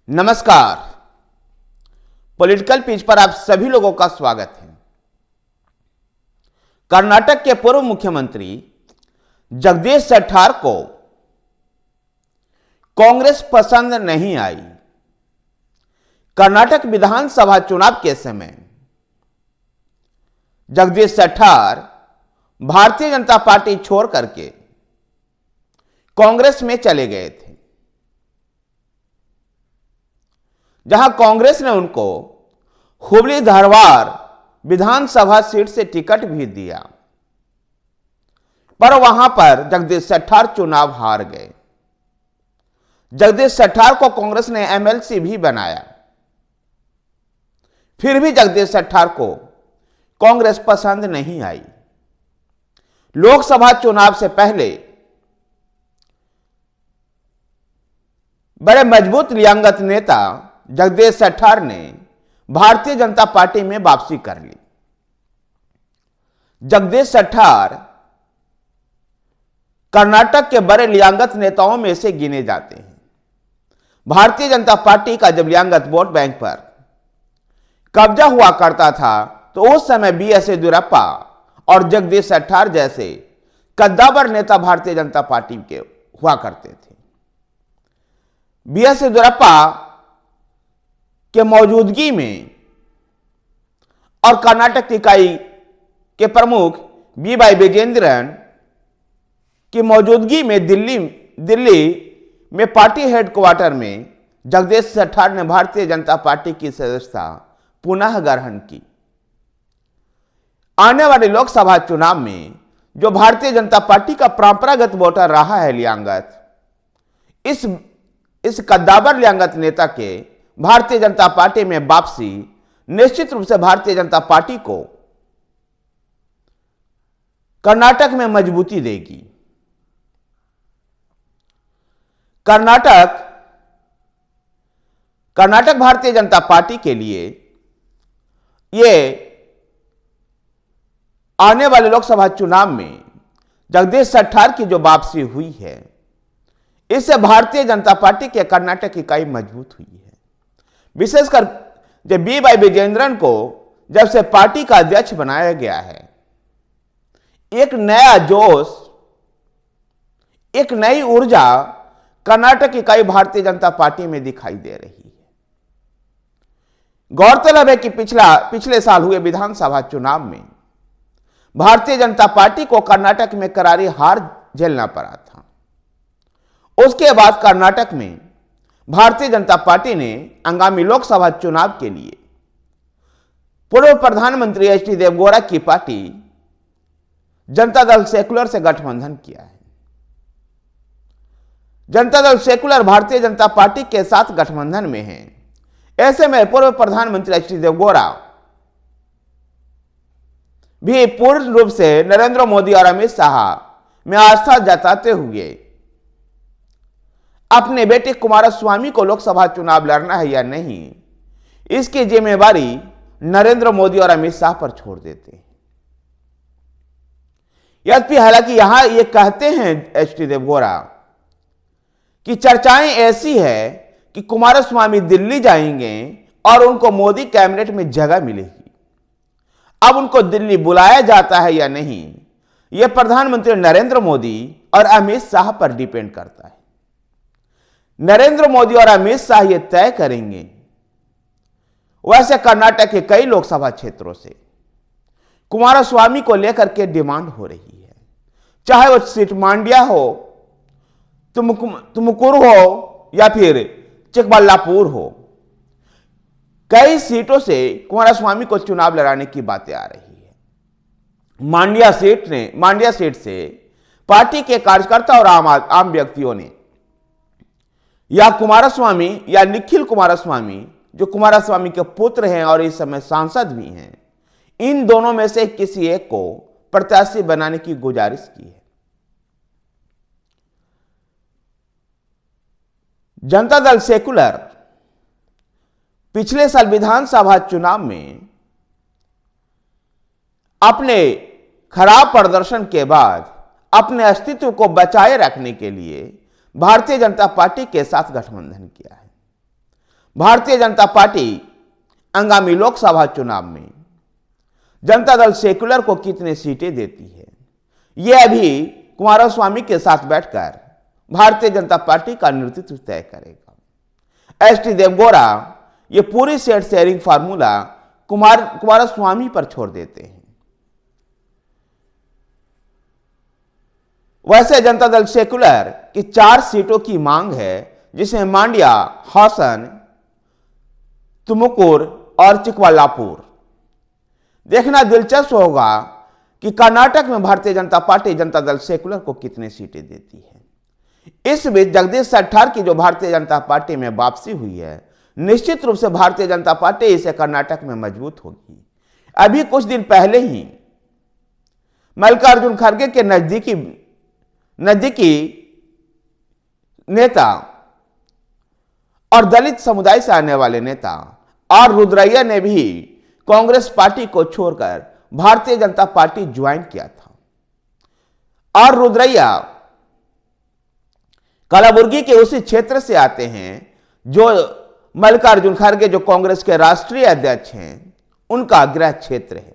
नमस्कार। Political pitch पर आप सभी लोगों का स्वागत है। कर्नाटक के पूर्व मुख्यमंत्री जगदीश शेट्टार को कांग्रेस पसंद नहीं आई। कर्नाटक विधानसभा चुनाव के समय जगदीश शेट्टार भारतीय जनता पार्टी छोड़ करके कांग्रेस में चले गए थे, जहां कांग्रेस ने उनको हुबली धारवाड़ विधानसभा सीट से टिकट भी दिया, पर वहां पर जगदीश शेट्टार चुनाव हार गए। जगदीश शेट्टार को कांग्रेस ने एमएलसी भी बनाया, फिर भी जगदीश शेट्टार को कांग्रेस पसंद नहीं आई। लोकसभा चुनाव से पहले बड़े मजबूत लियांगत नेता जगदीश शेट्टार ने भारतीय जनता पार्टी में वापसी कर ली। जगदीश शेट्टार कर्नाटक के बड़े लियांगत नेताओं में से गिने जाते हैं। भारतीय जनता पार्टी का जब लियांगत वोट बैंक पर कब्जा हुआ करता था तो उस समय बीएस येदियुरप्पा और जगदीश शेट्टार जैसे कद्दावर नेता भारतीय जनता पार्टी के हुआ करते थे। बीएस येदियुरप्पा के मौजूदगी में और कर्नाटक इकाई के प्रमुख बीवाई विजेंद्रन की मौजूदगी में दिल्ली में पार्टी हेडक्वार्टर में जगदीश शेट्टार ने भारतीय जनता पार्टी की सदस्यता पुनः ग्रहण की। आने वाले लोकसभा चुनाव में जो भारतीय जनता पार्टी का परंपरागत वोटर रहा है लियांगत, इस कद्दावर लियांगत नेता के भारतीय जनता पार्टी में वापसी निश्चित रूप से भारतीय जनता पार्टी को कर्नाटक में मजबूती देगी। कर्नाटक भारतीय जनता पार्टी के लिए ये आने वाले लोकसभा चुनाव में जगदीश शेट्टार की जो वापसी हुई है, इससे भारतीय जनता पार्टी के कर्नाटक इकाई मजबूत हुई है। विशेषकर जब बीवाई विजेंद्रन को जब से पार्टी का अध्यक्ष बनाया गया है, एक नया जोश, एक नई ऊर्जा कर्नाटक इकाई भारतीय जनता पार्टी में दिखाई दे रही है। गौरतलब है कि पिछले साल हुए विधानसभा चुनाव में भारतीय जनता पार्टी को कर्नाटक में करारी हार झेलना पड़ा था। उसके बाद कर्नाटक में भारतीय जनता पार्टी ने आगामी लोकसभा चुनाव के लिए पूर्व प्रधानमंत्री एचडी देवेगौड़ा की पार्टी जनता दल सेकुलर से गठबंधन किया है। जनता दल सेकुलर भारतीय जनता पार्टी के साथ गठबंधन में है। ऐसे में पूर्व प्रधानमंत्री एचडी देवेगौड़ा भी पूर्ण रूप से नरेंद्र मोदी और अमित शाह में आस्था जताते हुए अपने बेटे कुमारस्वामी को लोकसभा चुनाव लड़ना है या नहीं, इसकी जिम्मेवारी नरेंद्र मोदी और अमित शाह पर छोड़ देते हैं। यद्यपि हालांकि यहां ये कहते हैं एचडी देवेगौड़ा कि चर्चाएं ऐसी है कि कुमारस्वामी दिल्ली जाएंगे और उनको मोदी कैबिनेट में जगह मिलेगी। अब उनको दिल्ली बुलाया जाता है या नहीं, यह प्रधानमंत्री नरेंद्र मोदी और अमित शाह पर डिपेंड करता है। नरेंद्र मोदी और अमित शाह यह तय करेंगे। वैसे कर्नाटक के कई लोकसभा क्षेत्रों से कुमारस्वामी को लेकर के डिमांड हो रही है, चाहे वो सीट मांड्या हो, तुमकुरू हो या फिर चिकबल्लापुर हो। कई सीटों से कुमारस्वामी को चुनाव लड़ाने की बातें आ रही है। मांड्या सीट से पार्टी के कार्यकर्ता और आम व्यक्तियों ने या कुमारस्वामी या निखिल कुमारस्वामी, जो कुमारस्वामी के पुत्र हैं और इस समय सांसद भी हैं, इन दोनों में से किसी एक को प्रत्याशी बनाने की गुजारिश की है। जनता दल सेकुलर पिछले साल विधानसभा चुनाव में अपने खराब प्रदर्शन के बाद अपने अस्तित्व को बचाए रखने के लिए भारतीय जनता पार्टी के साथ गठबंधन किया है। भारतीय जनता पार्टी आगामी लोकसभा चुनाव में जनता दल सेक्युलर को कितनी सीटें देती है, यह अभी कुमारस्वामी के साथ बैठकर भारतीय जनता पार्टी का नेतृत्व तय करेगा। एचडी देवगौड़ा ये पूरी सीट शेयरिंग फार्मूला कुमारस्वामी पर छोड़ देते हैं। वैसे जनता दल सेक्युलर की 4 सीटों की मांग है, जिसमें मांड्या, हासन, तुमकुर और चिकबल्लापुर। देखना दिलचस्प होगा कि कर्नाटक में भारतीय जनता पार्टी जनता दल सेक्युलर को कितनी सीटें देती है। इस बीच जगदीश शेट्टर की जो भारतीय जनता पार्टी में वापसी हुई है, निश्चित रूप से भारतीय जनता पार्टी इसे कर्नाटक में मजबूत होगी। अभी कुछ दिन पहले ही मल्लिकार्जुन खड़गे के नजदीकी नेता और दलित समुदाय से आने वाले नेता आर रुद्रैया ने भी कांग्रेस पार्टी को छोड़कर भारतीय जनता पार्टी ज्वाइन किया था। आर रुद्रैया कलाबुर्गी के उसी क्षेत्र से आते हैं जो मल्लिकार्जुन खड़गे, जो कांग्रेस के राष्ट्रीय अध्यक्ष हैं, उनका गृह क्षेत्र है।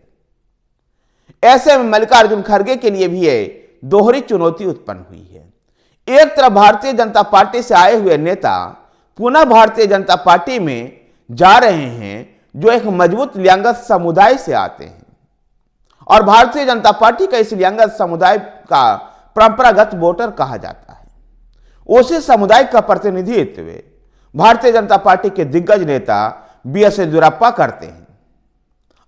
ऐसे में मल्लिकार्जुन खड़गे के लिए भी ये दोहरी चुनौती उत्पन्न हुई है। एक तरफ भारतीय जनता पार्टी से आए हुए नेता पुनः भारतीय जनता पार्टी में जा रहे हैं, जो एक मजबूत लिंगायत समुदाय से आते हैं, और भारतीय जनता पार्टी का इस लिंगायत समुदाय का परंपरागत वोटर कहा जाता है। उसी समुदाय का प्रतिनिधित्व भारतीय जनता पार्टी के दिग्गज नेता बीएस येदियुरप्पा करते हैं,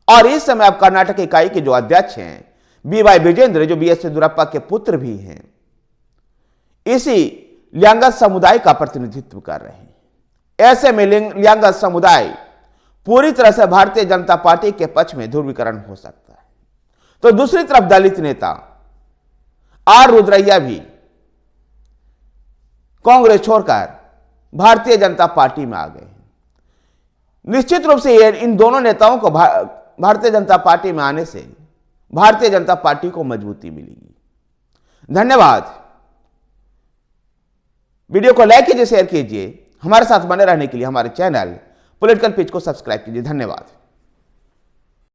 और इस समय अब कर्नाटक इकाई के जो अध्यक्ष हैं बीवाई विजेंद्र, जो बीएस येदियुरप्पा के पुत्र भी हैं, इसी लिंगायत समुदाय का प्रतिनिधित्व कर रहे हैं। ऐसे में लिंगायत समुदाय पूरी तरह से भारतीय जनता पार्टी के पक्ष में ध्रुवीकरण हो सकता है। तो दूसरी तरफ दलित नेता आर रुद्रैया भी कांग्रेस छोड़कर भारतीय जनता पार्टी में आ गए हैं। निश्चित रूप से इन दोनों नेताओं को भारतीय जनता पार्टी में आने से भारतीय जनता पार्टी को मजबूती मिलेगी। धन्यवाद। वीडियो को लाइक कीजिए, शेयर कीजिए। हमारे साथ बने रहने के लिए हमारे चैनल पॉलिटिकल पिच को सब्सक्राइब कीजिए। धन्यवाद।